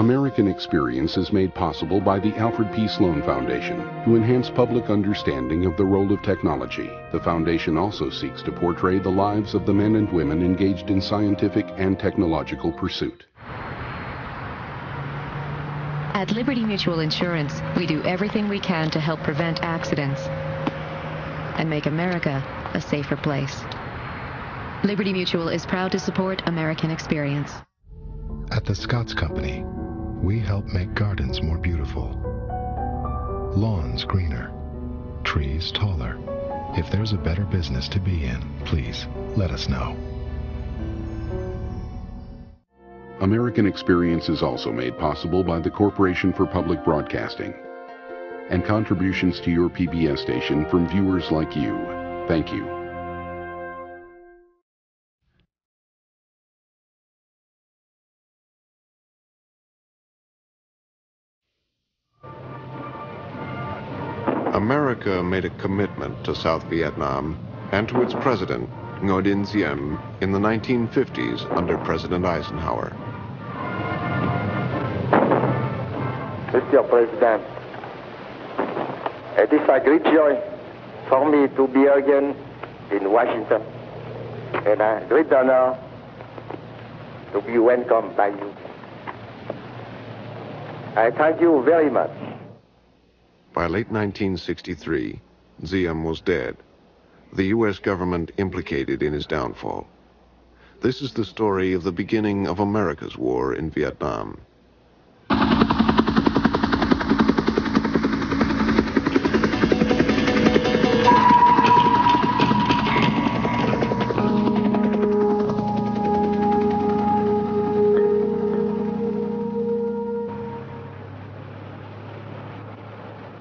American Experience is made possible by the Alfred P. Sloan Foundation to enhance public understanding of the role of technology. The foundation also seeks to portray the lives of the men and women engaged in scientific and technological pursuit. At Liberty Mutual Insurance, we do everything we can to help prevent accidents and make America a safer place. Liberty Mutual is proud to support American Experience. At the Scotts Company, we help make gardens more beautiful, lawns greener, trees taller. If there's a better business to be in, please let us know. American Experience is also made possible by the Corporation for Public Broadcasting and contributions to your PBS station from viewers like you. Thank you. America made a commitment to South Vietnam and to its president, Ngo Dinh Diem, in the 1950s under President Eisenhower. Mr. President, it is a great joy for me to be again in Washington and a great honor to be welcomed by you. I thank you very much. By late 1963, Diem was dead, the U.S. government implicated in his downfall. This is the story of the beginning of America's war in Vietnam.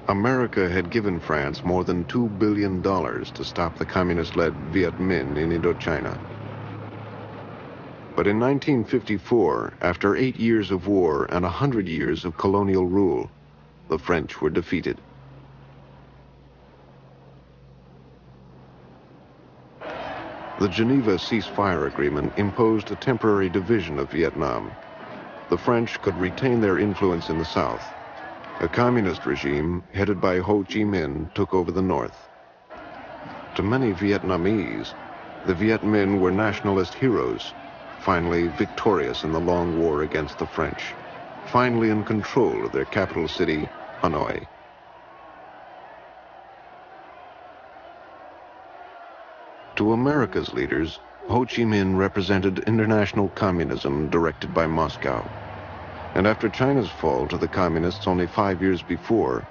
America had given France more than $2 billion to stop the communist-led Viet Minh in Indochina. But in 1954, after 8 years of war and 100 years of colonial rule, the French were defeated. The Geneva ceasefire agreement imposed a temporary division of Vietnam. The French could retain their influence in the south. A communist regime headed by Ho Chi Minh took over the north. To many Vietnamese, the Viet Minh were nationalist heroes, finally victorious in the long war against the French, finally in control of their capital city, Hanoi. To America's leaders, Ho Chi Minh represented international communism directed by Moscow. And after China's fall to the communists only 5 years before,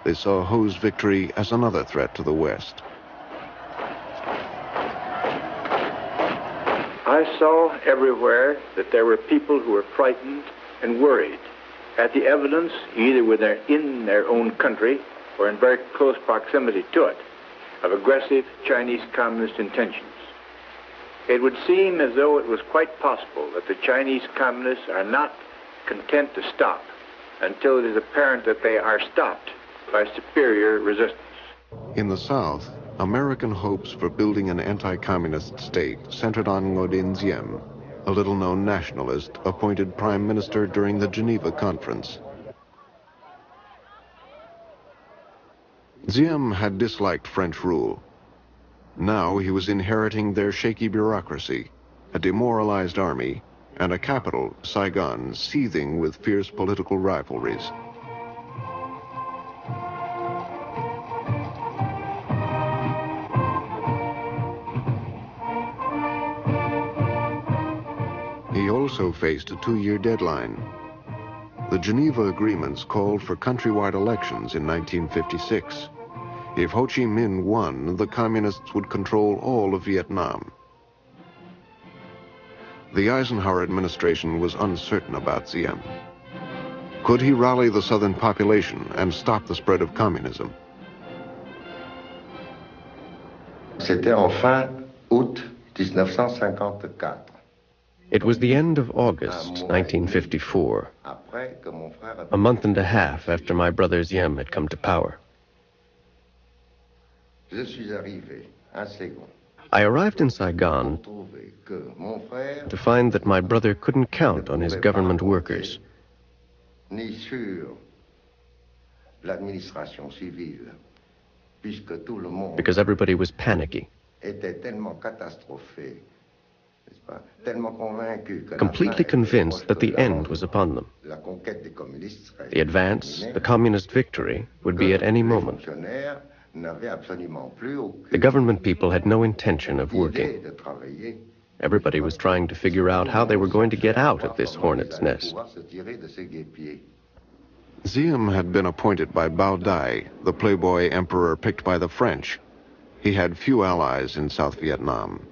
they saw Ho's victory as another threat to the West. I saw everywhere that there were people who were frightened and worried at the evidence, either in their own country or in very close proximity to it, of aggressive Chinese communist intentions. It would seem as though it was quite possible that the Chinese communists are not content to stop until it is apparent that they are stopped by superior resistance. In the South, American hopes for building an anti-communist state centered on Ngo Dinh Diem, a little-known nationalist appointed prime minister during the Geneva Conference. Diem had disliked French rule. Now he was inheriting their shaky bureaucracy, a demoralized army, and a capital, Saigon, seething with fierce political rivalries. He also faced a 2-year deadline. The Geneva Agreements called for countrywide elections in 1956. If Ho Chi Minh won, the communists would control all of Vietnam. The Eisenhower administration was uncertain about Diem. Could he rally the southern population and stop the spread of communism? C'était en fin août 1954. It was the end of August 1954, a month and a half after my brother Diem had come to power. I arrived in Saigon to find that my brother couldn't count on his government workers. ni sur l'administration civile, puisque tout le monde because everybody was panicky, était tellement catastrophé, n'est-ce pas, tellement convaincu que la completely fin convinced était that the proche de end la was upon them. La conquête des communistes serait The advance, terminée, the communist victory, would be at any les moment. fonctionnaires n'avaient absolument plus aucune The government people had no intention of idée working. de travailler. Everybody was trying to figure out how they were going to get out of this hornet's nest. Diem had been appointed by Bao Dai, the playboy emperor picked by the French. He had few allies in South Vietnam.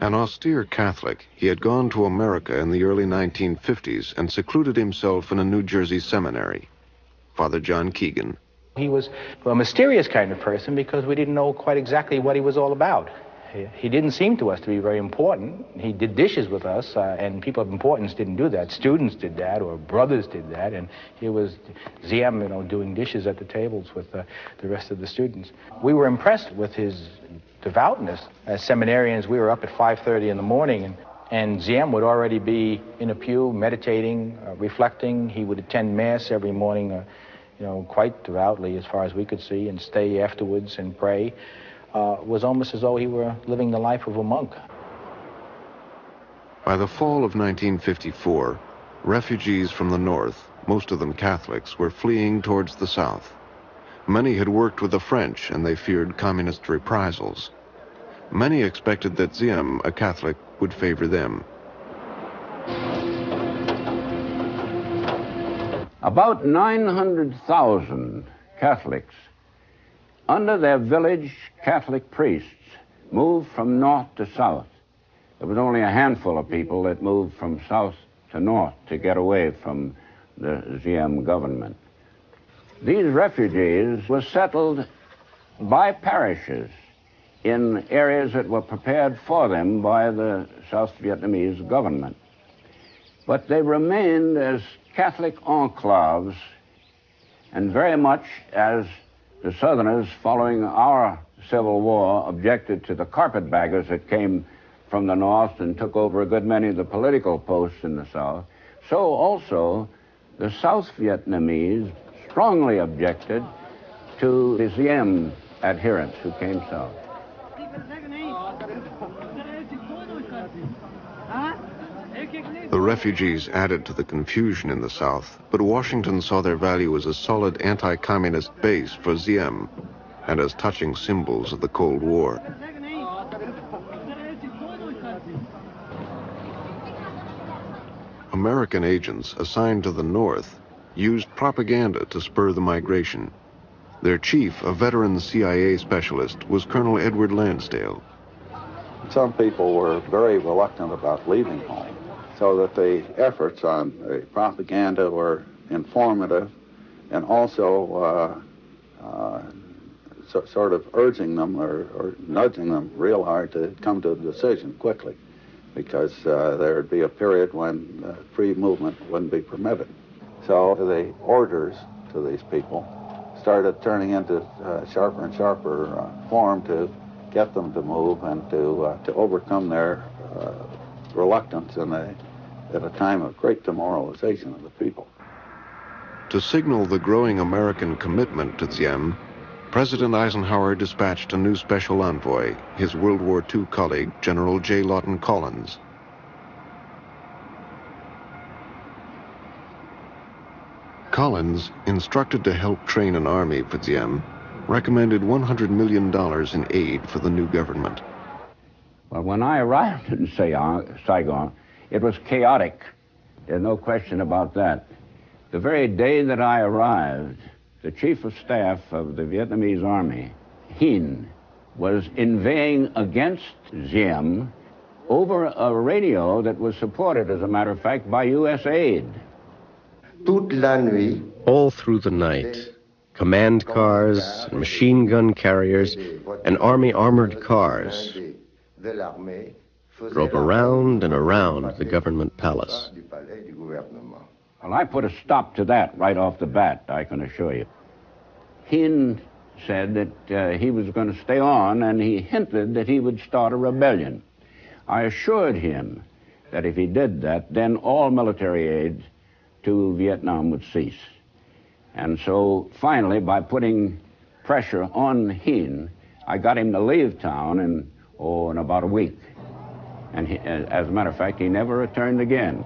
An austere Catholic, he had gone to America in the early 1950s and secluded himself in a New Jersey seminary. Father John Keegan. He was a mysterious kind of person because we didn't know quite exactly what he was all about. He didn't seem to us to be very important. He did dishes with us, and people of importance didn't do that. Students did that, or brothers did that, and here was Diem, doing dishes at the tables with the rest of the students. We were impressed with his devoutness. As seminarians, we were up at 5:30 in the morning, and Diem would already be in a pew, meditating, reflecting. He would attend Mass every morning, quite devoutly as far as we could see, and stay afterwards and pray. Was almost as though he were living the life of a monk. By the fall of 1954, refugees from the north, most of them Catholics, were fleeing towards the south. Many had worked with the French and they feared communist reprisals. Many expected that Diem, a Catholic, would favor them. About 900,000 Catholics under their village Catholic priests moved from north to south. There was only a handful of people that moved from south to north to get away from the Diem government. These refugees were settled by parishes in areas that were prepared for them by the South Vietnamese government. But they remained as Catholic enclaves, and very much as the Southerners, following our Civil War, objected to the carpetbaggers that came from the north and took over a good many of the political posts in the South, so also the South Vietnamese strongly objected to the Diem adherents who came south. The refugees added to the confusion in the South, but Washington saw their value as a solid anti-communist base for Diem and as touching symbols of the Cold War. American agents assigned to the North used propaganda to spur the migration. Their chief, a veteran CIA specialist, was Colonel Edward Lansdale. Some people were very reluctant about leaving home, so that the efforts on the propaganda were informative and also sort of urging them or nudging them real hard to come to a decision quickly, because there would be a period when free movement wouldn't be permitted. So the orders to these people started turning into sharper and sharper form to get them to move and to overcome their reluctance at a time of great demoralization of the people. To signal the growing American commitment to Diem, President Eisenhower dispatched a new special envoy, his World War II colleague, General J. Lawton Collins. Collins, instructed to help train an army for Diem, recommended $100 million in aid for the new government. Well, when I arrived in Saigon, it was chaotic. There's no question about that. The very day that I arrived, the chief of staff of the Vietnamese army, Hien, was inveighing against Diem over a radio that was supported, as a matter of fact, by U.S. aid. Toute la nuit, all through the night, command cars, and machine gun carriers, and army armored cars drove around and around the government palace. Well, I put a stop to that right off the bat, I can assure you. Hien said that he was going to stay on, and he hinted that he would start a rebellion. I assured him that if he did that, then all military aid to Vietnam would cease. And so finally, by putting pressure on Hien, I got him to leave town in about a week. And as a matter of fact, he never returned again.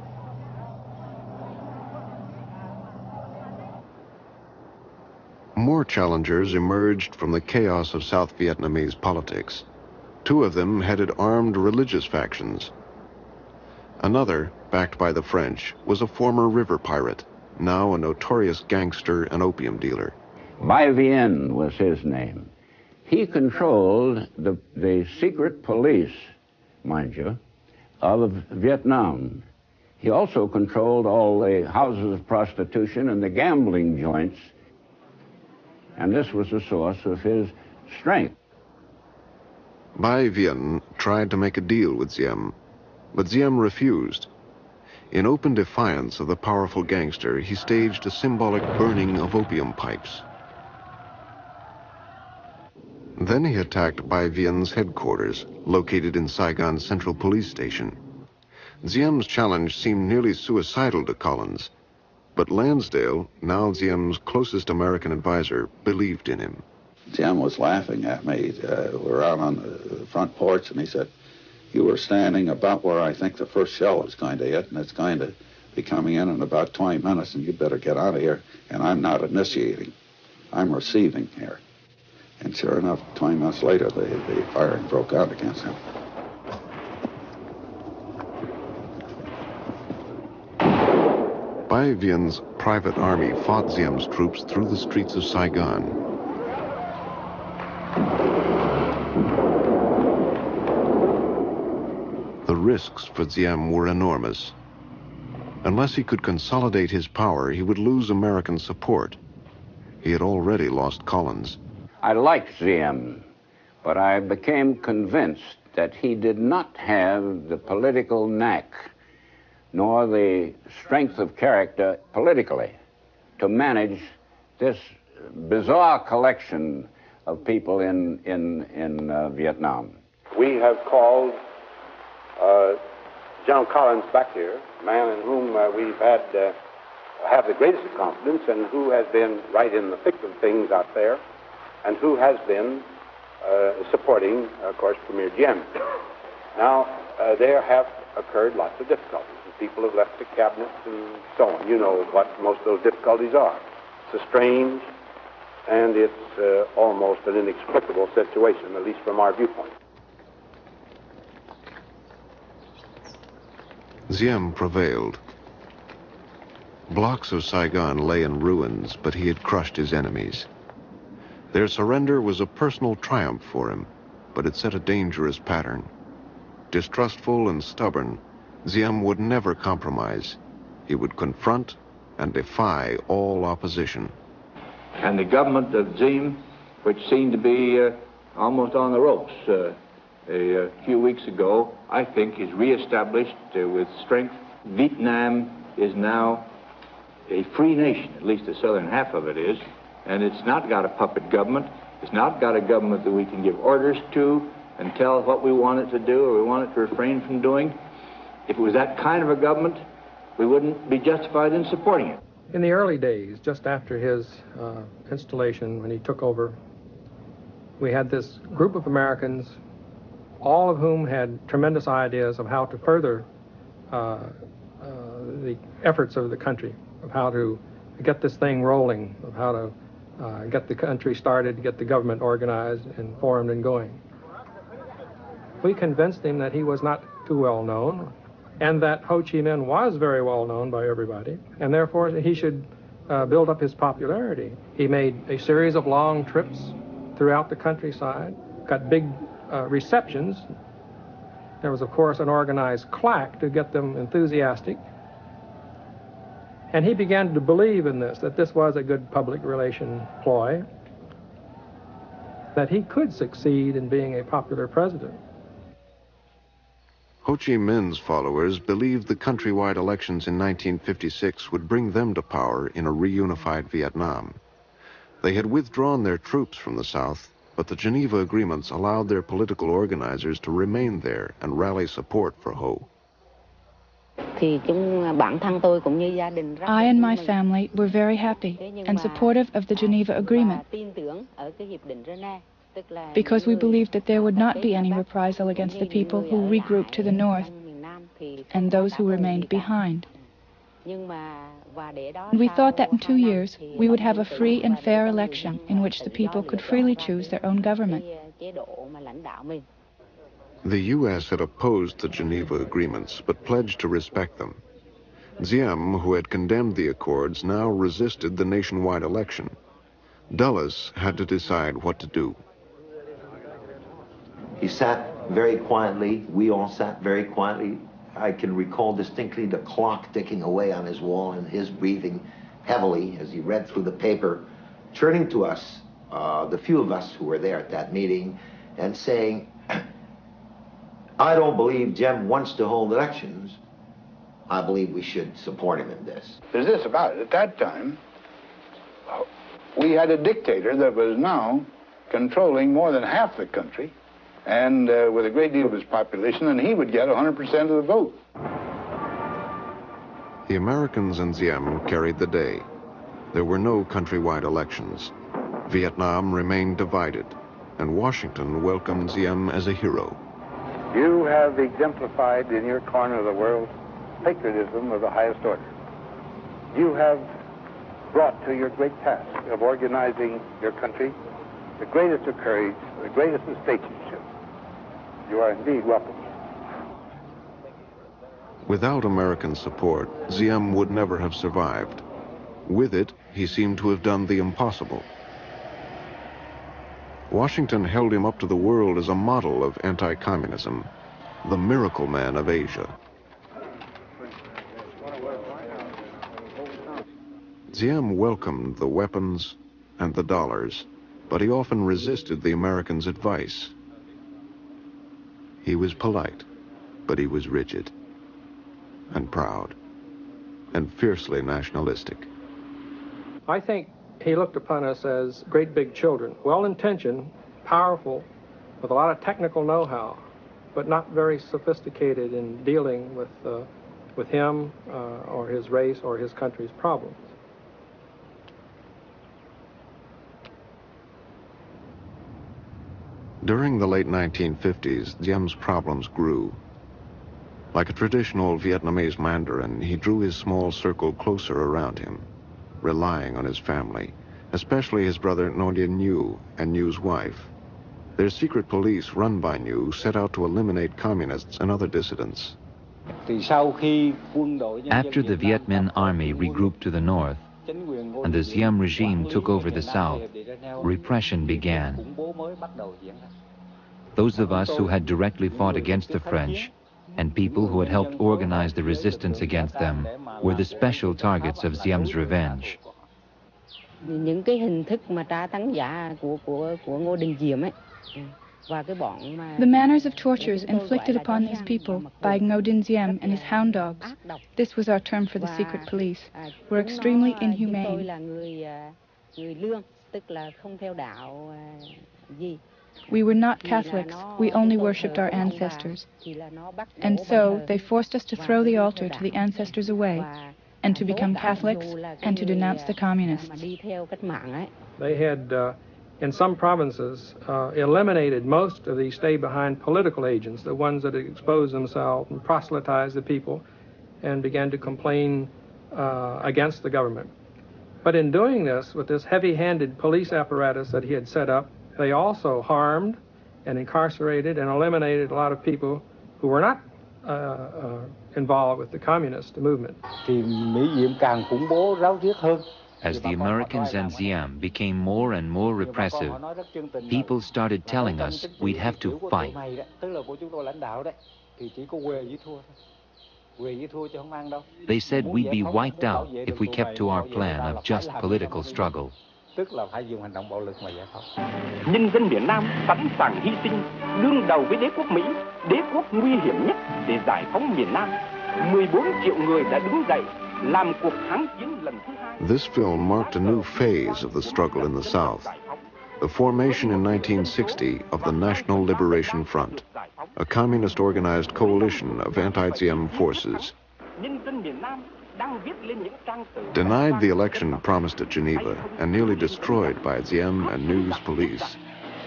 More challengers emerged from the chaos of South Vietnamese politics. Two of them headed armed religious factions. Another, backed by the French, was a former river pirate, now a notorious gangster and opium dealer. Bai Vien was his name. He controlled the secret police, mind you, of Vietnam. He also controlled all the houses of prostitution and the gambling joints, and this was the source of his strength. Bai Vien tried to make a deal with Diem, but Diem refused. In open defiance of the powerful gangster, he staged a symbolic burning of opium pipes. Then he attacked Bai Vien's headquarters, located in Saigon's Central Police Station. Diem's challenge seemed nearly suicidal to Collins, but Lansdale, now Diem's closest American advisor, believed in him. Diem was laughing at me. We were out on the front porch, and he said, "You were standing about where I think the first shell is going to hit, and it's going to be coming in about 20 minutes, and you better get out of here. And I'm not initiating. I'm receiving here." And sure enough, 20 minutes later, the firing broke out against him. Bai Vien's private army fought Diem's troops through the streets of Saigon. The risks for Diem were enormous. Unless he could consolidate his power, he would lose American support. He had already lost Collins. I liked Diem, but I became convinced that he did not have the political knack nor the strength of character politically to manage this bizarre collection of people in Vietnam. We have called General Collins back here, a man in whom we've have the greatest confidence and who has been right in the thick of things out there and who has been supporting, of course, Premier Diem. Now, there have occurred lots of difficulties. People have left the cabinets and so on. You know what most of those difficulties are. It's a strange and it's almost an inexplicable situation, at least from our viewpoint. Diem prevailed. Blocks of Saigon lay in ruins, but he had crushed his enemies. Their surrender was a personal triumph for him, but it set a dangerous pattern. Distrustful and stubborn, Diem would never compromise. He would confront and defy all opposition. And the government of Diem, which seemed to be almost on the ropes a few weeks ago, I think is reestablished with strength. Vietnam is now a free nation, at least the southern half of it is, and it's not got a puppet government. It's not got a government that we can give orders to and tell what we want it to do or we want it to refrain from doing. If it was that kind of a government, we wouldn't be justified in supporting it. In the early days, just after his installation, when he took over, we had this group of Americans, all of whom had tremendous ideas of how to further the efforts of the country, of how to get this thing rolling, of how to get the country started, get the government organized and formed and going. We convinced him that he was not too well known, and that Ho Chi Minh was very well known by everybody, and therefore he should build up his popularity. He made a series of long trips throughout the countryside, got big receptions. There was, of course, an organized claque to get them enthusiastic. And he began to believe in this, that this was a good public relation ploy, that he could succeed in being a popular president. Ho Chi Minh's followers believed the countrywide elections in 1956 would bring them to power in a reunified Vietnam. They had withdrawn their troops from the South, but the Geneva Agreements allowed their political organizers to remain there and rally support for Ho. I and my family were very happy and supportive of the Geneva Agreement because we believed that there would not be any reprisal against the people who regrouped to the north and those who remained behind. We thought that in 2 years we would have a free and fair election in which the people could freely choose their own government. The U.S. had opposed the Geneva Agreements, but pledged to respect them. Diem, who had condemned the accords, now resisted the nationwide election. Dulles had to decide what to do. He sat very quietly. We all sat very quietly. I can recall distinctly the clock ticking away on his wall and his breathing heavily as he read through the paper, turning to us, the few of us who were there at that meeting, and saying, I don't believe Diem wants to hold elections. I believe we should support him in this. There's this about it. At that time, we had a dictator that was now controlling more than half the country and with a great deal of his population, and he would get 100% of the vote. The Americans and Diem carried the day. There were no countrywide elections. Vietnam remained divided, and Washington welcomed Diem as a hero. You have exemplified in your corner of the world patriotism of the highest order. You have brought to your great task of organizing your country the greatest of courage, the greatest of statesmanship. You are indeed welcome. Without American support, Diem would never have survived. With it, he seemed to have done the impossible. Washington held him up to the world as a model of anti-communism, the miracle man of Asia. Diem welcomed the weapons and the dollars, but he often resisted the Americans' advice. He was polite, but he was rigid and proud and fiercely nationalistic. I think he looked upon us as great big children, well-intentioned, powerful, with a lot of technical know-how, but not very sophisticated in dealing with him or his race or his country's problems. During the late 1950s, Diem's problems grew. Like a traditional Vietnamese Mandarin, he drew his small circle closer around him, relying on his family, especially his brother Ngo Dinh Nhu and Nhu's wife. Their secret police, run by Nhu, set out to eliminate communists and other dissidents. After the Viet Minh Army regrouped to the north and the Diem regime took over the south, repression began. Those of us who had directly fought against the French and people who had helped organize the resistance against them were the special targets of Diem's revenge. The manners of tortures inflicted upon these people by Ngo Dinh Diem and his hound dogs, this was our term for the secret police, were extremely inhumane. We were not Catholics, we only worshipped our ancestors. And so they forced us to throw the altar to the ancestors away and to become Catholics and to denounce the communists. They had, in some provinces, eliminated most of the stay-behind political agents, the ones that had exposed themselves and proselytized the people and began to complain against the government. But in doing this, with this heavy-handed police apparatus that he had set up, they also harmed and incarcerated and eliminated a lot of people who were not involved with the communist movement. As the Americans and Diem became more and more repressive, people started telling us we'd have to fight. They said we'd be wiped out if we kept to our plan of just political struggle. Nhân dân miền Nam sẵn sàng hy sinh, đương đầu với đế quốc Mỹ, đế quốc nguy hiểm nhất để giải phóng miền Nam. 14 triệu người đã đứng dậy làm cuộc kháng chiến lần thứ hai. This film marked a new phase of the struggle in the South. The formation in 1960 of the National Liberation Front, a communist organized coalition of anti-Diem forces. nhân dân miền Nam đang viết lên những trang sử. Denied the election promised at Geneva and nearly destroyed by Diem and News police,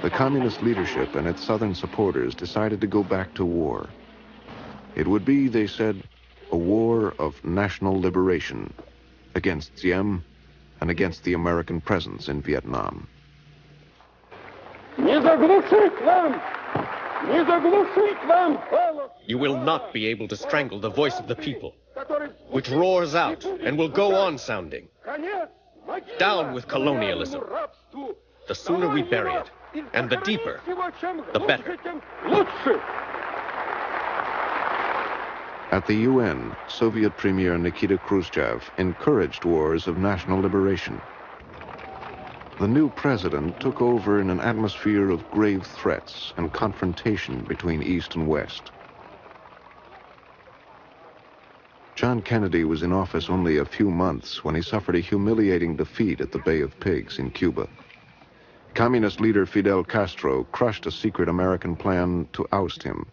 the communist leadership and its southern supporters decided to go back to war. It would be, they said, a war of national liberation against Diem and against the American presence in Vietnam. You will not be able to strangle the voice of the people, which roars out and will go on sounding. Down with colonialism. The sooner we bury it, and the deeper, the better. At the UN, Soviet Premier Nikita Khrushchev encouraged wars of national liberation. The new president took over in an atmosphere of grave threats and confrontation between East and West. John Kennedy was in office only a few months when he suffered a humiliating defeat at the Bay of Pigs in Cuba. Communist leader Fidel Castro crushed a secret American plan to oust him,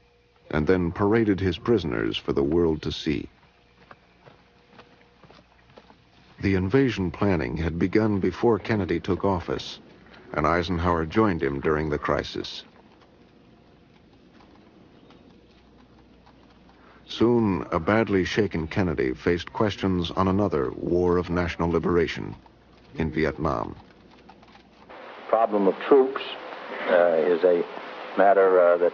and then paraded his prisoners for the world to see. The invasion planning had begun before Kennedy took office, and Eisenhower joined him during the crisis. Soon, a badly shaken Kennedy faced questions on another war of national liberation in Vietnam. The problem of troops is a matter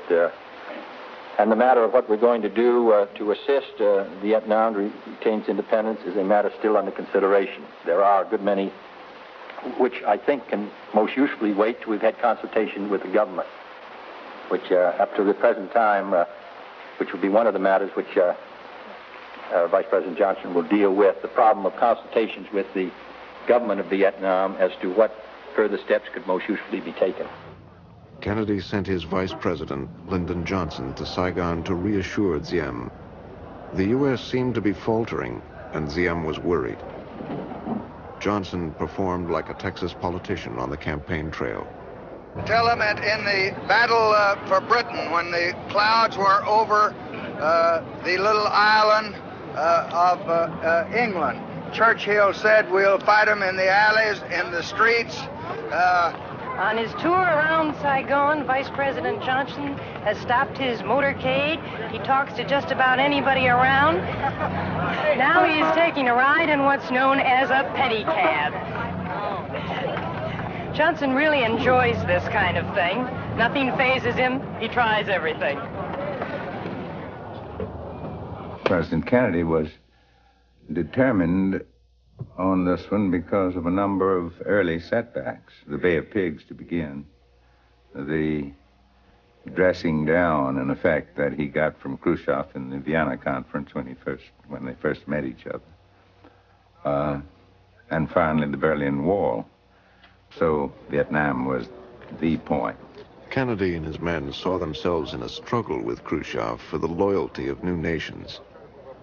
and the matter of what we're going to do to assist Vietnam to retain its independence is a matter still under consideration. There are a good many which I think can most usefully wait till we've had consultation with the government, which up to the present time, which will be one of the matters which Vice President Johnson will deal with, the problem of consultations with the government of Vietnam as to what further steps could most usefully be taken. Kennedy sent his vice president, Lyndon Johnson, to Saigon to reassure Diem. The U.S. seemed to be faltering, and Diem was worried. Johnson performed like a Texas politician on the campaign trail. Tell them that in the battle for Britain, when the clouds were over the little island of England, Churchill said, "We'll fight them in the alleys, in the streets." On his tour around Saigon, Vice President Johnson has stopped his motorcade. He talks to just about anybody around. Now he's taking a ride in what's known as a pedicab. Johnson really enjoys this kind of thing. Nothing phases him. He tries everything. President Kennedy was determined on this one because of a number of early setbacks. The Bay of Pigs, to begin. The dressing down, in effect, that he got from Khrushchev in the Vienna Conference when they first met each other. And finally, the Berlin Wall. So Vietnam was the point. Kennedy and his men saw themselves in a struggle with Khrushchev for the loyalty of new nations.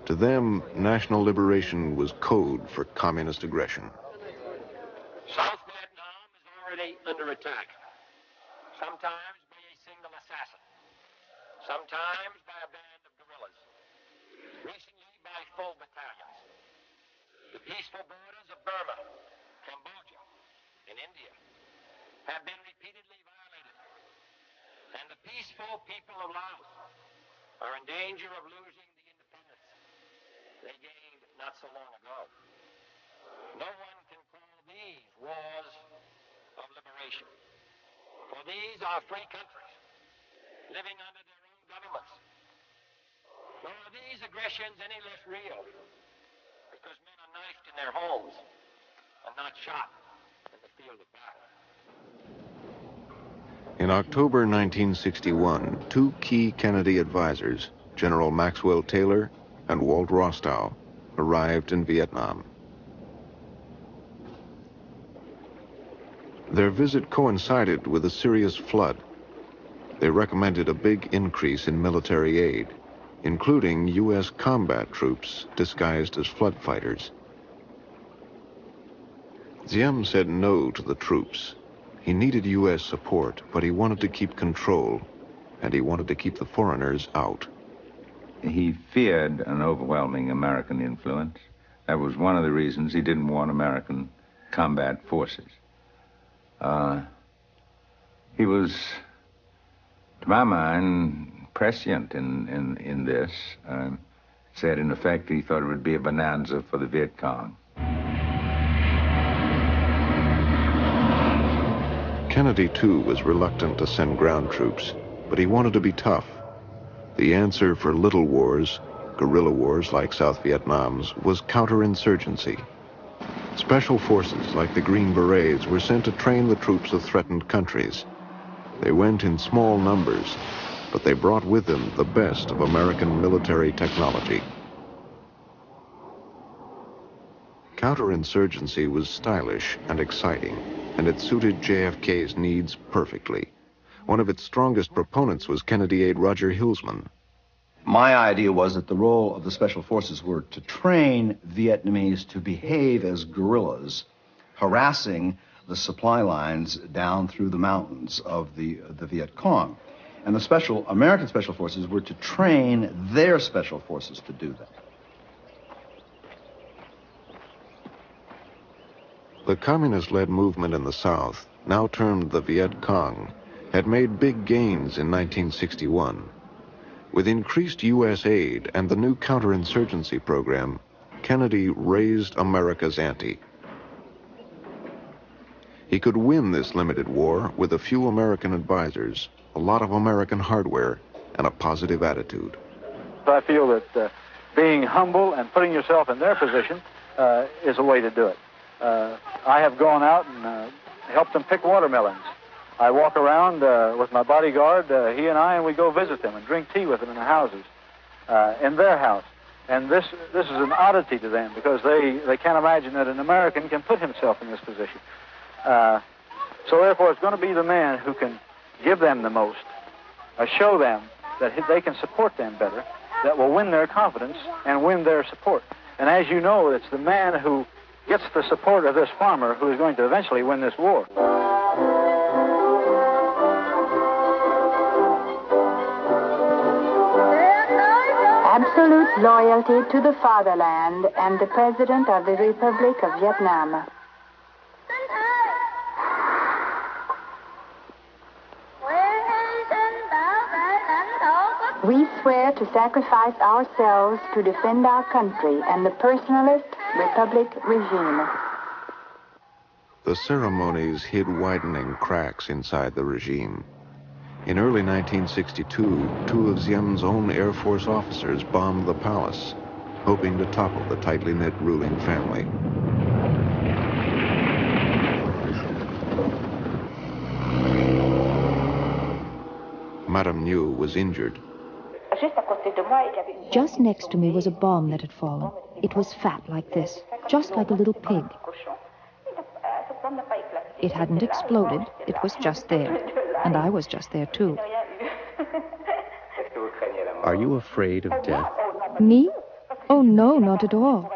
To them, national liberation was code for communist aggression. South Vietnam is already under attack, sometimes by a single assassin, sometimes by a band of guerrillas, recently by full battalions. The peaceful borders of Burma, Cambodia, and India have been repeatedly violated, and the peaceful people of Laos are in danger of losing the independence they gained not so long ago. No one can call these wars of liberation, for these are free countries living under their own governments. Nor are these aggressions any less real because men are knifed in their homes and not shot in the field of battle. In October 1961, two key Kennedy advisors, General Maxwell Taylor and Walt Rostow, arrived in Vietnam. Their visit coincided with a serious flood. They recommended a big increase in military aid, including U.S. combat troops disguised as flood fighters. Diem said no to the troops. He needed U.S. support, but he wanted to keep control, and he wanted to keep the foreigners out. He feared an overwhelming American influence. That was one of the reasons he didn't want American combat forces. He was, to my mind, prescient in this. Said, in effect, he thought it would be a bonanza for the Viet Cong. Kennedy, too, was reluctant to send ground troops, but he wanted to be tough. The answer for little wars, guerrilla wars like South Vietnam's, was counterinsurgency. Special forces like the Green Berets were sent to train the troops of threatened countries. They went in small numbers, but they brought with them the best of American military technology. Counterinsurgency was stylish and exciting, and it suited JFK's needs perfectly. One of its strongest proponents was Kennedy aide Roger Hilsman. My idea was that the role of the special forces were to train Vietnamese to behave as guerrillas, harassing the supply lines down through the mountains of the Viet Cong. And the American special forces were to train their special forces to do that. The communist-led movement in the South, now termed the Viet Cong, had made big gains in 1961. With increased U.S. aid and the new counterinsurgency program, Kennedy raised America's ante. He could win this limited war with a few American advisors, a lot of American hardware, and a positive attitude. I feel that being humble and putting yourself in their position is a way to do it. I have gone out and helped them pick watermelons. I walk around with my bodyguard, he and I, and we go visit them and drink tea with them in the houses, in their house. And this is an oddity to them because they can't imagine that an American can put himself in this position. So therefore, it's going to be the man who can give them the most, show them that they can support them better, that will win their confidence and win their support. And as you know, it's the man who gets the support of this farmer who is going to eventually win this war. Absolute loyalty to the fatherland and the President of the Republic of Vietnam. We swear to sacrifice ourselves to defend our country and the personalist Republic regime. The ceremonies hid widening cracks inside the regime. In early 1962, two of Diem's own Air Force officers bombed the palace, hoping to topple the tightly knit ruling family. Madame Nhu was injured. Just next to me was a bomb that had fallen. It was fat like this, just like a little pig. It hadn't exploded, it was just there. And I was just there, too. Are you afraid of death? Me? Oh, no, not at all.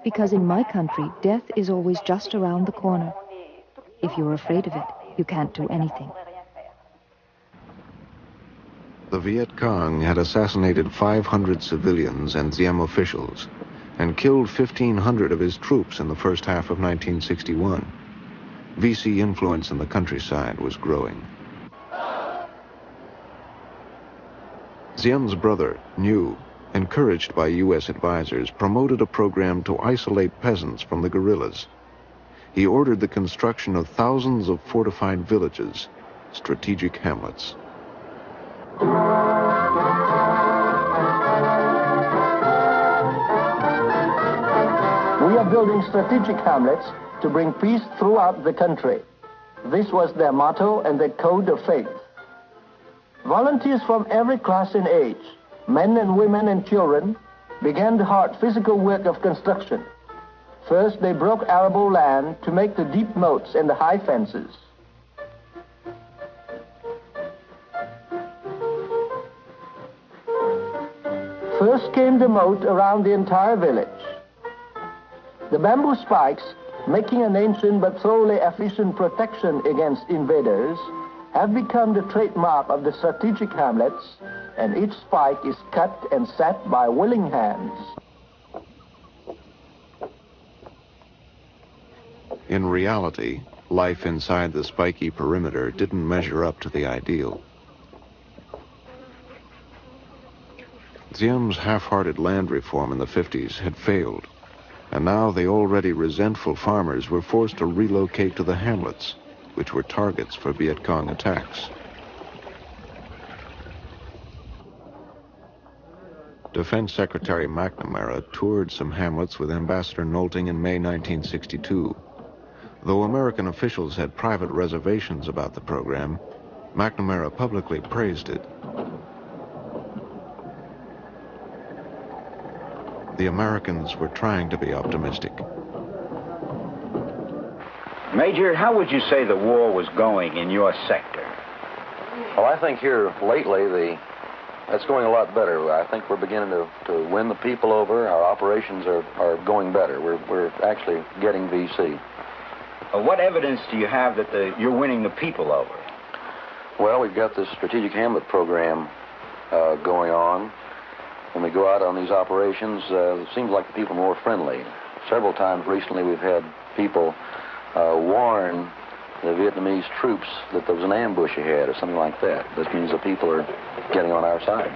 Because in my country, death is always just around the corner. If you're afraid of it, you can't do anything. The Viet Cong had assassinated 500 civilians and Diem officials and killed 1,500 of his troops in the first half of 1961. VC influence in the countryside was growing. Diem's brother, Nhu, encouraged by U.S. advisors, promoted a program to isolate peasants from the guerrillas. He ordered the construction of thousands of fortified villages, strategic hamlets. We are building strategic hamlets to bring peace throughout the country. This was their motto and their code of faith. Volunteers from every class and age, men and women and children, began the hard physical work of construction. First, they broke arable land to make the deep moats and the high fences. First came the moat around the entire village. The bamboo spikes, making an ancient but thoroughly efficient protection against invaders, have become the trademark of the strategic hamlets, and each spike is cut and set by willing hands. In reality, life inside the spiky perimeter didn't measure up to the ideal. Diem's half-hearted land reform in the 50s had failed, and now the already resentful farmers were forced to relocate to the hamlets, which were targets for Viet Cong attacks. Defense Secretary McNamara toured some hamlets with Ambassador Nolting in May 1962. Though American officials had private reservations about the program, McNamara publicly praised it. The Americans were trying to be optimistic. Major, how would you say the war was going in your sector? Well, I think here lately, it's going a lot better. I think we're beginning to win the people over. Our operations are going better. We're actually getting VC. What evidence do you have that you're winning the people over? Well, we've got this strategic hamlet program going on. When we go out on these operations, it seems like the people are more friendly. Several times recently we've had people warn the Vietnamese troops that there was an ambush ahead or something like that. This means the people are getting on our side.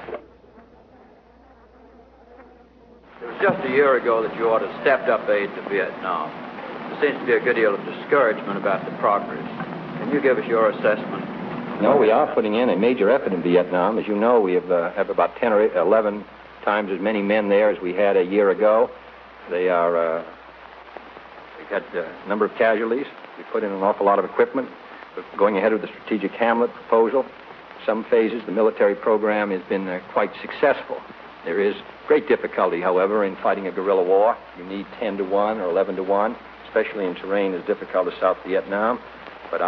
It was just a year ago that you ordered stepped up aid to Vietnam. There seems to be a good deal of discouragement about the progress. Can you give us your assessment? No, we are putting in a major effort in Vietnam. As you know, we have about 10 or 11 times as many men there as we had a year ago. They are, we had a number of casualties. We put in an awful lot of equipment. We're going ahead with the strategic hamlet proposal. Some phases, the military program has been quite successful. There is great difficulty, however, in fighting a guerrilla war. You need 10 to 1 or 11 to 1, especially in terrain as difficult as South Vietnam. But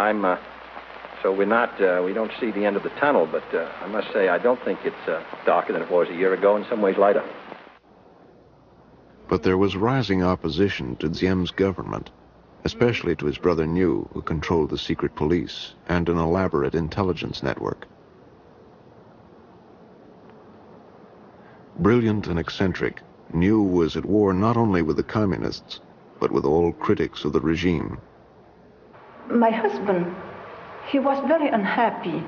so we're not, we don't see the end of the tunnel, but I must say I don't think it's darker than it was a year ago, in some ways lighter. But there was rising opposition to Diem's government, especially to his brother Nhu, who controlled the secret police and an elaborate intelligence network. Brilliant and eccentric, Nhu was at war not only with the communists, but with all critics of the regime. My husband, he was very unhappy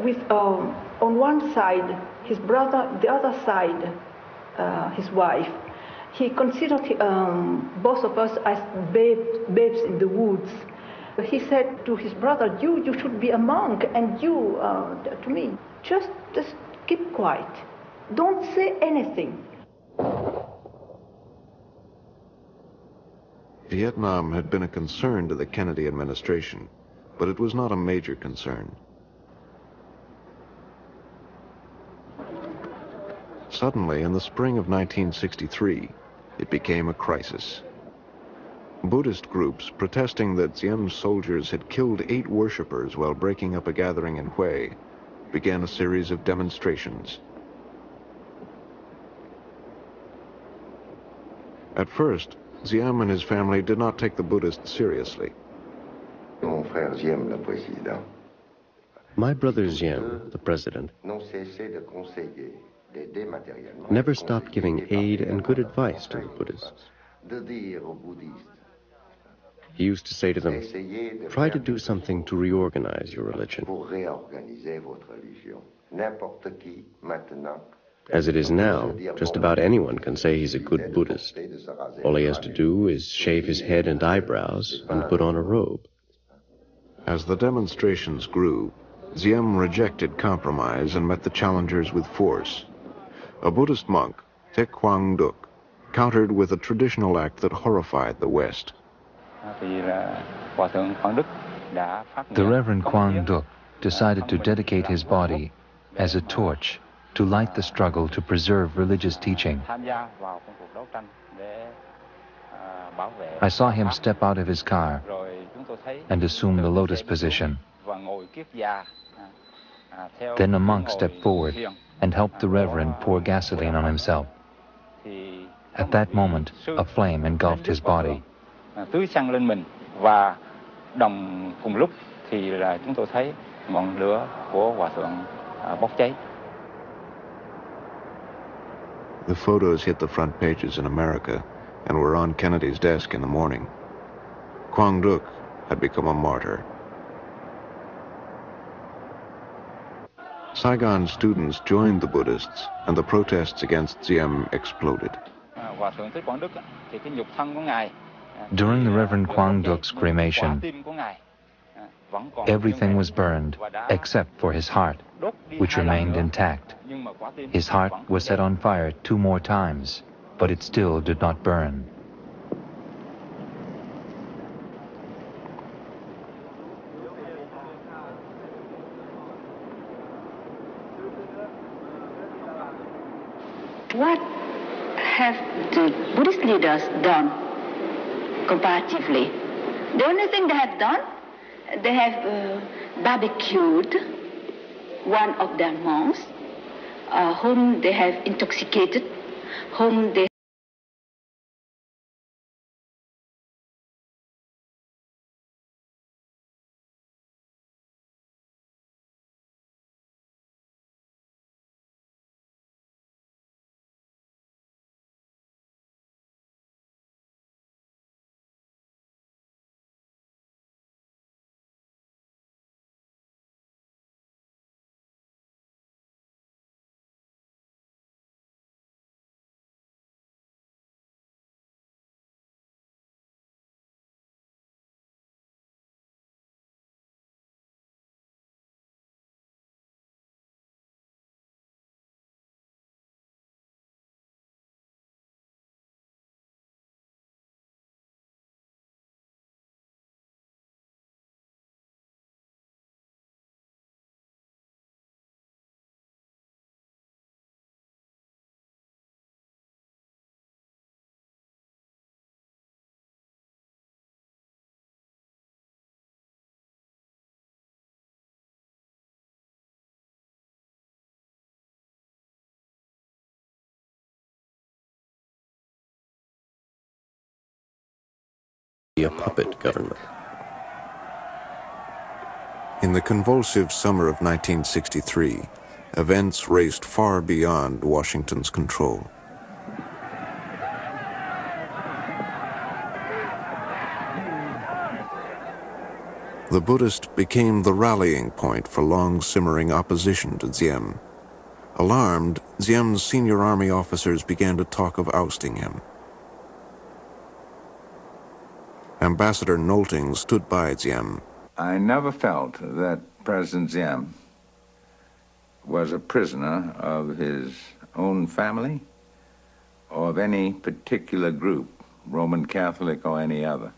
with, on one side, his brother, the other side, his wife. He considered both of us as babes in the woods. He said to his brother, you should be a monk, and you, to me, just keep quiet. Don't say anything. Vietnam had been a concern to the Kennedy administration, but it was not a major concern. Suddenly, in the spring of 1963, it became a crisis. Buddhist groups protesting that Diem's soldiers had killed 8 worshippers while breaking up a gathering in Hue began a series of demonstrations. At first, Diem and his family did not take the Buddhists seriously. My brother Diem, the president, never stopped giving aid and good advice to the Buddhists. He used to say to them, try to do something to reorganize your religion. As it is now, just about anyone can say he's a good Buddhist. All he has to do is shave his head and eyebrows and put on a robe. As the demonstrations grew, Diem rejected compromise and met the challengers with force. A Buddhist monk, Thich Quang Duc, countered with a traditional act that horrified the West. The Reverend Quang Duc decided to dedicate his body as a torch to light the struggle to preserve religious teaching. I saw him step out of his car and assume the lotus position. Then a monk stepped forward and helped the Reverend pour gasoline on himself. At that moment, a flame engulfed his body. thì là chúng tôi thấy ngọn lửa của Hòa Thượng bốc cháy. The photos hit the front pages in America and were on Kennedy's desk in the morning. Quang Duc had become a martyr. Saigon students joined the Buddhists, and the protests against Diem exploded. During the Reverend Quang Duc's cremation, everything was burned except for his heart, which remained intact. His heart was set on fire 2 more times, but it still did not burn. What have the Buddhist leaders done comparatively? The only thing they have done, they have barbecued one of their monks, whom they have intoxicated, whom they A puppet government. In the convulsive summer of 1963, events raced far beyond Washington's control. The Buddhist became the rallying point for long-simmering opposition to Diem. Alarmed, Diem's senior army officers began to talk of ousting him. Ambassador Nolting stood by Diem. I never felt that President Diem was a prisoner of his own family or of any particular group, Roman Catholic or any other.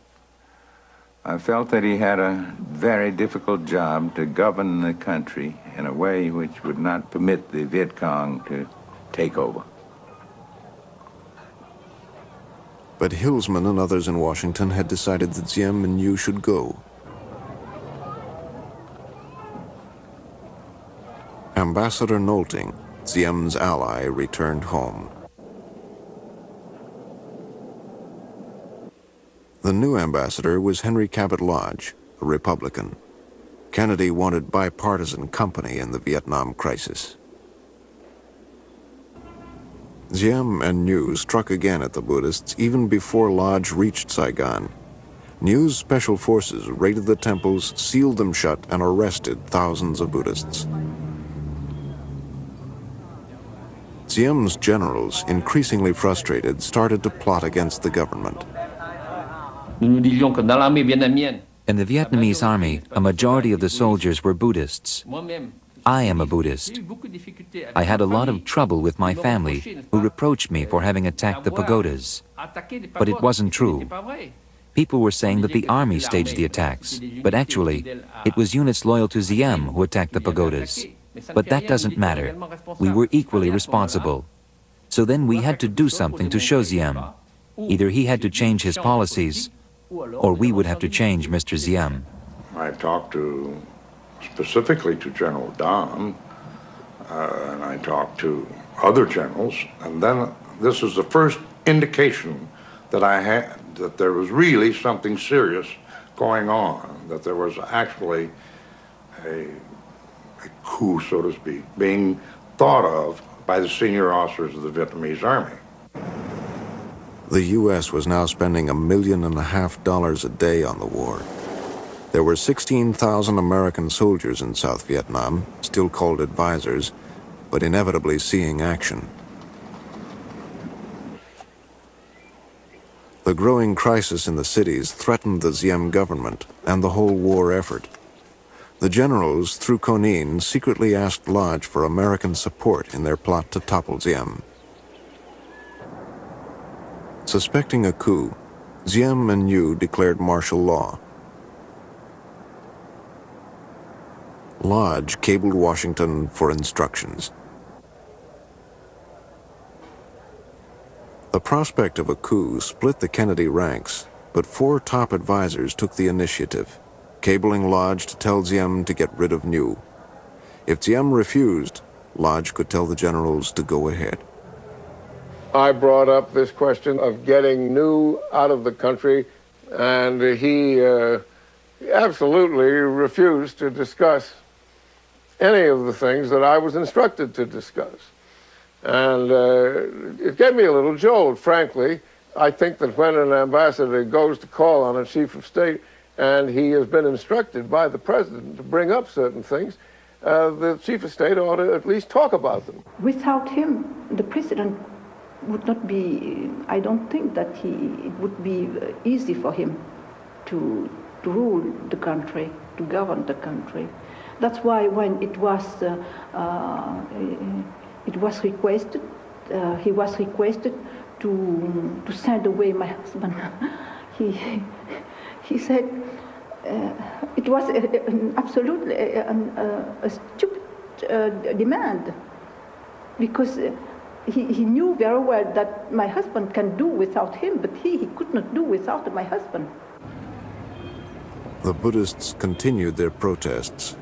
I felt that he had a very difficult job to govern the country in a way which would not permit the Viet Cong to take over. But Hillsman and others in Washington had decided that Diem and Nhu should go. Ambassador Nolting, Diem's ally, returned home. The new ambassador was Henry Cabot Lodge, a Republican. Kennedy wanted bipartisan company in the Vietnam crisis. Diem and Nhu struck again at the Buddhists even before Lodge reached Saigon. Nhu's special forces raided the temples, sealed them shut, and arrested thousands of Buddhists. Diem's generals, increasingly frustrated, started to plot against the government. In the Vietnamese army, a majority of the soldiers were Buddhists. I am a Buddhist. I had a lot of trouble with my family, who reproached me for having attacked the pagodas. But it wasn't true. People were saying that the army staged the attacks, but actually, it was units loyal to Diem who attacked the pagodas. But that doesn't matter. We were equally responsible. So then we had to do something to show Diem. Either he had to change his policies, or we would have to change Mr. Diem. I talked specifically to General Dom, and I talked to other generals, and then this is the first indication that I had that there was really something serious going on, that there was actually a coup, so to speak, being thought of by the senior officers of the Vietnamese army. The U.S. was now spending $1.5 million a day on the war. There were 16,000 American soldiers in South Vietnam, still called advisors, but inevitably seeing action. The growing crisis in the cities threatened the Diem government and the whole war effort. The generals, through Con Yen, secretly asked Lodge for American support in their plot to topple Diem. Suspecting a coup, Diem and Nhu declared martial law. Lodge cabled Washington for instructions. The prospect of a coup split the Kennedy ranks, but 4 top advisors took the initiative, cabling Lodge to tell Diem to get rid of Nhu. If Diem refused, Lodge could tell the generals to go ahead. I brought up this question of getting Nhu out of the country, and he absolutely refused to discuss any of the things that I was instructed to discuss. And it gave me a little jolt, frankly. I think that when an ambassador goes to call on a chief of state and he has been instructed by the president to bring up certain things, the chief of state ought to at least talk about them. Without him, the president would not be, I don't think that it would be easy for him to rule the country, to govern the country. That's why when it was requested, he was requested to send away my husband. He said it was absolutely a stupid demand, because he knew very well that my husband can do without him, but he could not do without my husband. The Buddhists continued their protests.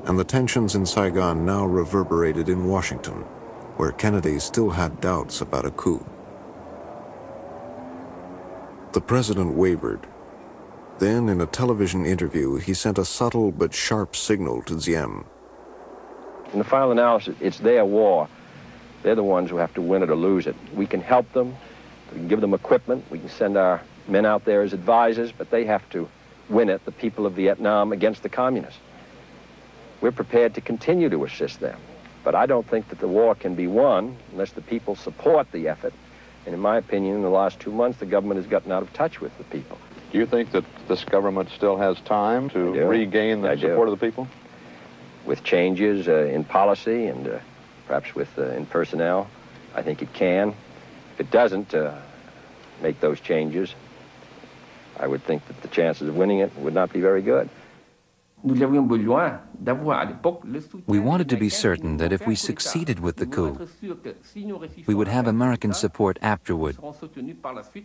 And the tensions in Saigon now reverberated in Washington, where Kennedy still had doubts about a coup. The president wavered. Then, in a television interview, he sent a subtle but sharp signal to Diem. In the final analysis, it's their war. They're the ones who have to win it or lose it. We can help them, we can give them equipment, we can send our men out there as advisors, but they have to win it, the people of Vietnam, against the communists. We're prepared to continue to assist them, but I don't think that the war can be won unless the people support the effort. And in my opinion, in the last 2 months, the government has gotten out of touch with the people. Do you think that this government still has time to regain the support of the people? With changes in policy and perhaps in personnel, I think it can. If it doesn't make those changes, I would think that the chances of winning it would not be very good. We wanted to be certain that if we succeeded with the coup, we would have American support afterward,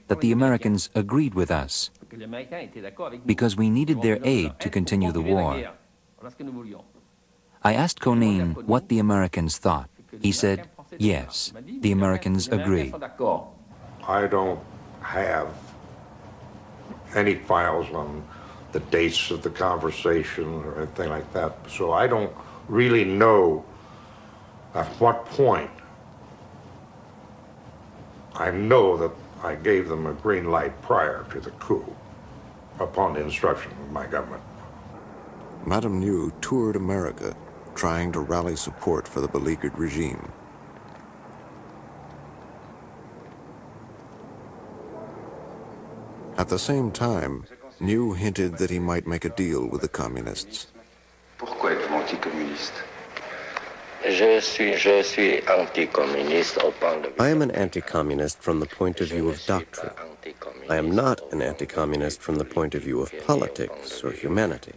that the Americans agreed with us, because we needed their aid to continue the war. I asked Con Yen what the Americans thought. He said, yes, the Americans agree. I don't have any files on the dates of the conversation or anything like that, so I don't really know at what point. I know that I gave them a green light prior to the coup, upon the instruction of my government. Madame Nhu toured America, trying to rally support for the beleaguered regime. At the same time, Nhu hinted that he might make a deal with the communists. Pourquoi êtes-vous anticommuniste? I am an anti-communist from the point of view of doctrine. I am not an anti-communist from the point of view of politics or humanity.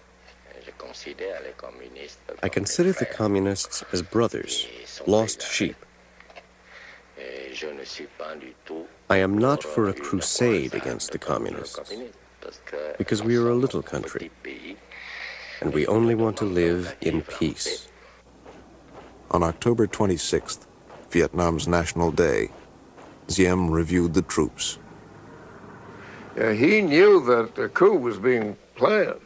I consider the communists as brothers, lost sheep. I am not for a crusade against the communists, because we are a little country, and we only want to live in peace. On October 26th, Vietnam's National Day, Diem reviewed the troops. He knew that a coup was being planned.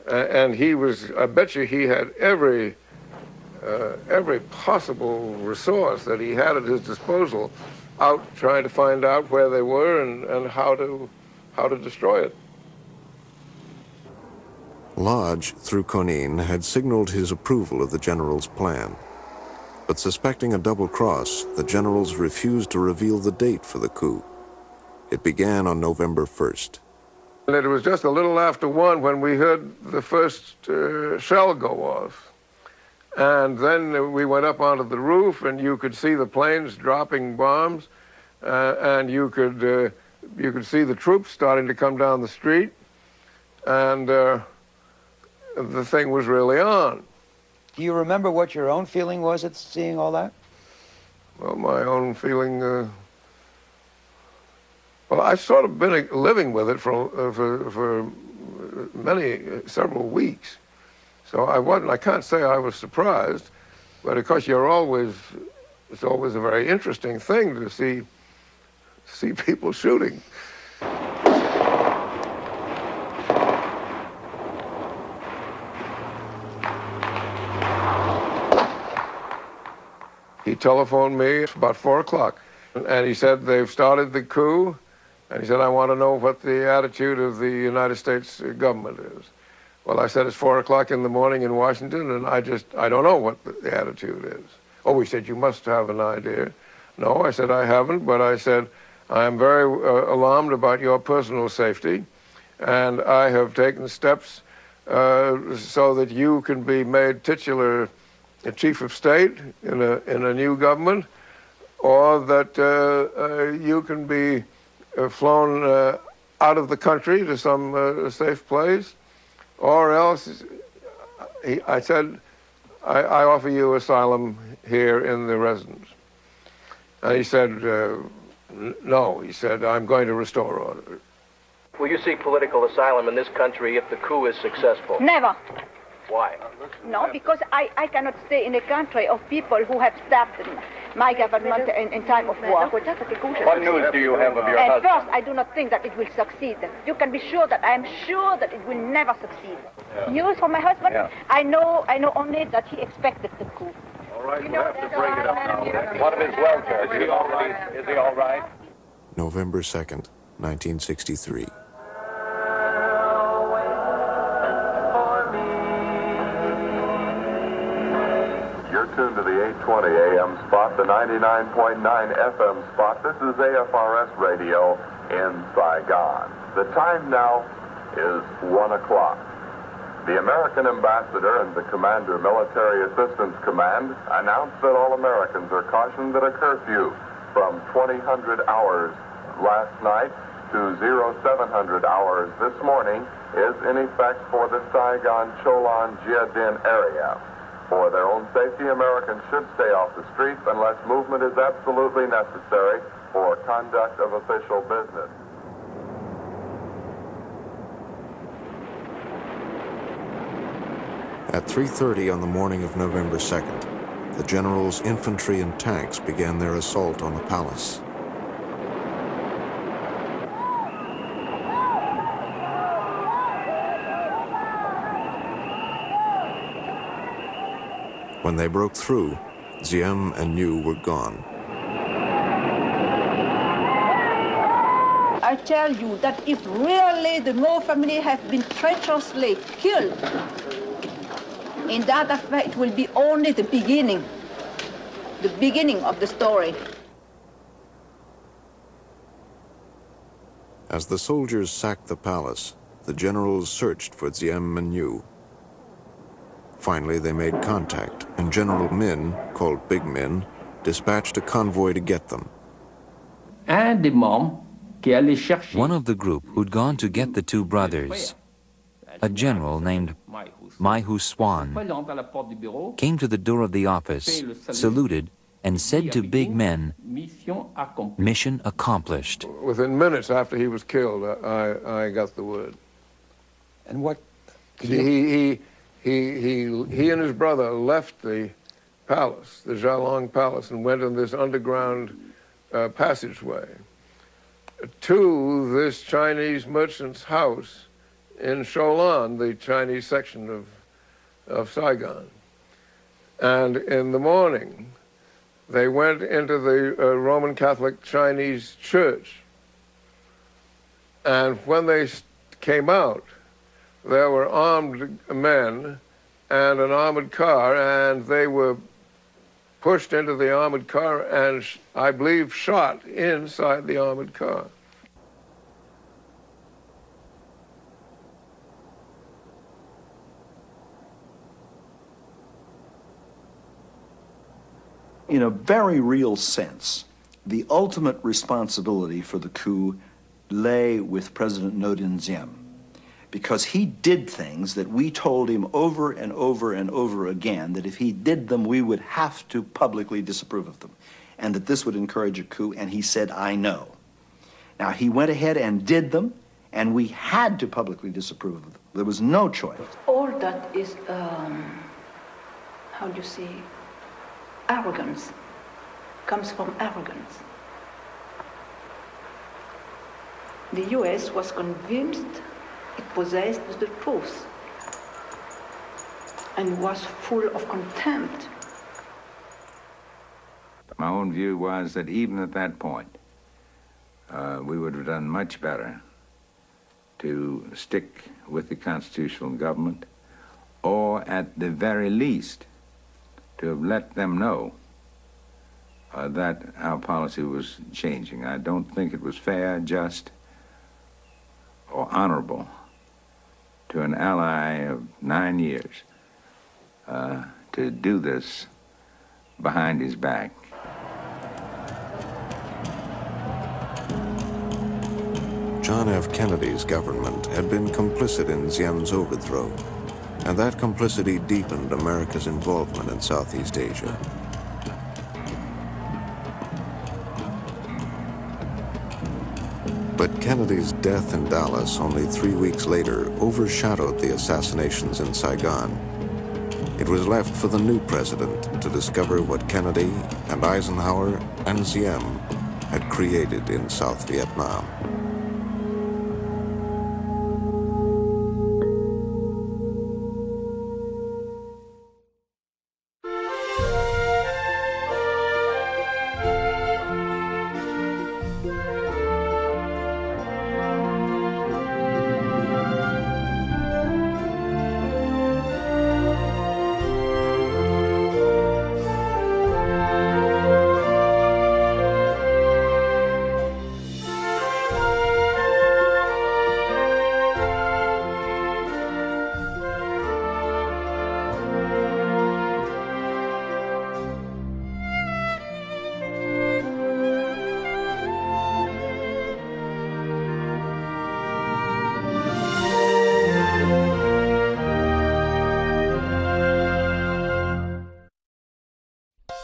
And he was, I bet you he had every possible resource that he had at his disposal out trying to find out where they were and how to destroy it. Lodge, through Konin, had signaled his approval of the general's plan. But suspecting a double cross, the generals refused to reveal the date for the coup. It began on November 1st. And it was just a little after 1 when we heard the first shell go off. And then we went up onto the roof, and you could see the planes dropping bombs, and you could see the troops starting to come down the street, and the thing was really on. Do you remember what your own feeling was at seeing all that? Well, my own feeling, well, I've sort of been living with it for several weeks. So I can't say I was surprised, but of course it's always a very interesting thing to see people shooting. He telephoned me about 4 o'clock, and he said, they've started the coup, and he said, I want to know what the attitude of the United States government is. Well, I said, it's 4 o'clock in the morning in Washington, and I don't know what the attitude is. Oh, he said, you must have an idea. No, I said, I haven't, but I said, I am very alarmed about your personal safety, and I have taken steps so that you can be made titular chief of state in a new government, or that you can be flown out of the country to some safe place, or else, I said, I offer you asylum here in the residence. And he said, no. He said, I'm going to restore order. Will you seek political asylum in this country if the coup is successful? Never. Why? No, because I cannot stay in a country of people who have stabbed my government in time of war. What news do you have of your At husband? first, I do not think that it will succeed. You can be sure that I am sure that it will never succeed. Yeah. News from my husband? Yeah. I know only that he expected the coup. All right, we'll have to bring it up now. What of his welfare? Is he all right? Is he all right? November 2nd, 1963. You're tuned to the 820 AM spot, the 99.9 FM spot. This is AFRS Radio in Saigon. The time now is 1 o'clock. The American ambassador and the Commander Military Assistance Command announced that all Americans are cautioned that a curfew from 2000 hours last night to 0700 hours this morning is in effect for the Saigon-Cholan-Jia-Din area. For their own safety, Americans should stay off the streets unless movement is absolutely necessary for conduct of official business. At 3:30 on the morning of November 2nd, the general's infantry and tanks began their assault on the palace. When they broke through, Diem and Nhu were gone. I tell you that if really the Ngo family have been treacherously killed, in that affair it will be only the beginning of the story. As the soldiers sacked the palace, the generals searched for Diem and Nhu. Finally, they made contact, and General Min, called Big Min, dispatched a convoy to get them. One of the group who'd gone to get the two brothers, a general named Mai Hu Swan, came to the door of the office, saluted, and said to Big Men, "Mission accomplished." Within minutes after he was killed, I got the word. And what? He and his brother left the palace, the Zhalong Palace, and went in this underground passageway to this Chinese merchant's house in Sholan, the Chinese section of Saigon. And in the morning, they went into the Roman Catholic Chinese church. And when they came out, there were armed men and an armored car, and they were pushed into the armored car and, I believe, shot inside the armored car. In a very real sense, the ultimate responsibility for the coup lay with President Ngo Dinh Diem, because he did things that we told him over and over and over again that if he did them, we would have to publicly disapprove of them, and that this would encourage a coup, and he said, I know. Now, he went ahead and did them, and we had to publicly disapprove of them. There was no choice. All that is, how do you say, arrogance, comes from arrogance. The US was convinced it possessed the truth and was full of contempt. My own view was that even at that point, we would have done much better to stick with the constitutional government, or at the very least, to have let them know that our policy was changing. I don't think it was fair, just, or honorable to an ally of 9 years to do this behind his back. John F. Kennedy's government had been complicit in Diem's overthrow, and that complicity deepened America's involvement in Southeast Asia. But Kennedy's death in Dallas only 3 weeks later overshadowed the assassinations in Saigon. It was left for the new president to discover what Kennedy and Eisenhower and Diem had created in South Vietnam.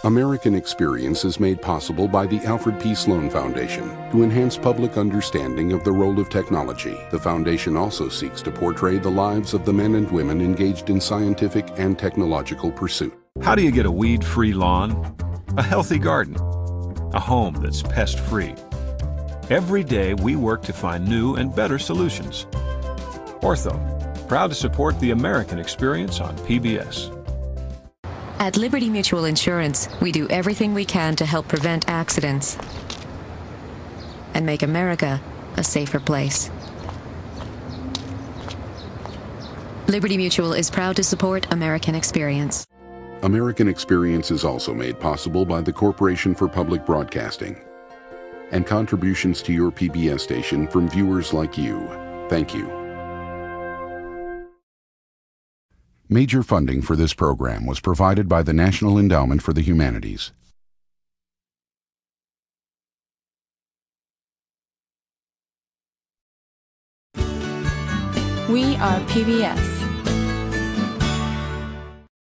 American Experience is made possible by the Alfred P. Sloan Foundation to enhance public understanding of the role of technology. The foundation also seeks to portray the lives of the men and women engaged in scientific and technological pursuit. How do you get a weed-free lawn, a healthy garden, a home that's pest-free? Every day we work to find new and better solutions. Ortho, proud to support the American Experience on PBS. At Liberty Mutual Insurance, we do everything we can to help prevent accidents and make America a safer place. Liberty Mutual is proud to support American Experience. American Experience is also made possible by the Corporation for Public Broadcasting and contributions to your PBS station from viewers like you. Thank you. Major funding for this program was provided by the National Endowment for the Humanities. We are PBS.